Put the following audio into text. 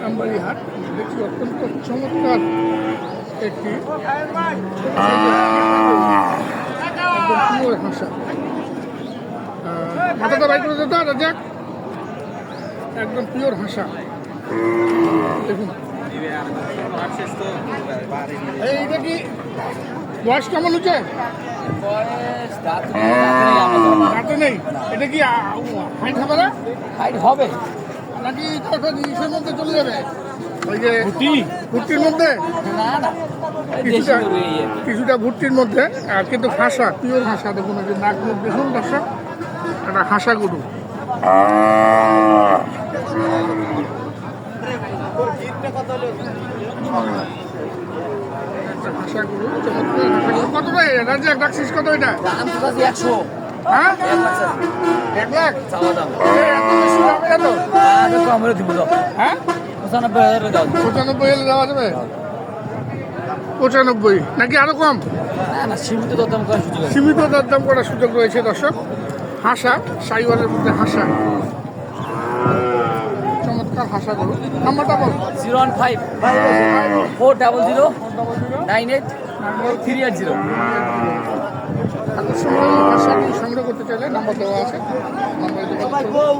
আমবাড়ি হাট দেখছি অত্যন্ত চমৎকার একটি একদম পিওর হাসা। মাথাটা বাইক করে যেতে রাজাক, একদম পিওর হাসা। দেখুন এইটা কি বয়স কেমন হচ্ছে? দাঁতে নেই। এটা কি হাইট হবে না? হাইট হবে নাকি ইসের মধ্যে চলে যাবে? ওই যে ভুট্টির মধ্যে, না না কিছুটা ভুট্টির মধ্যে, আর কিন্তু হাসা, পিওর হাসা। দেখুন এই যে নাক মুখ দেখুন দর্শক, একটা হাসা গরু। হাসা গরু, চমৎকার হাসা গরু। কত রে রাজ্জাক ডাকছিস কত এটা? দাম তো 100। হ্যাঁ 1 লাখ চাওয়া দাম এত বেশি হবে না তো? আমরা দিব দাও। হ্যাঁ 95,000 দাও। 95 দেওয়া যাবে? 95 নাকি আরো কম? না না সীমিত দরদাম করার সুযোগ আছে। সীমিত দরদাম করার সুযোগ রয়েছে দর্শক। হাসা, সাইওয়ালের মধ্যে হাসা, চমৎকার হাসা গরু। নাম্বারটা বল। 015 400 98 380। হাসা সংগ্রহ করতে চাইলে নাম্বার দেওয়া আছে, নাম্বারে যোগাযোগ করুন।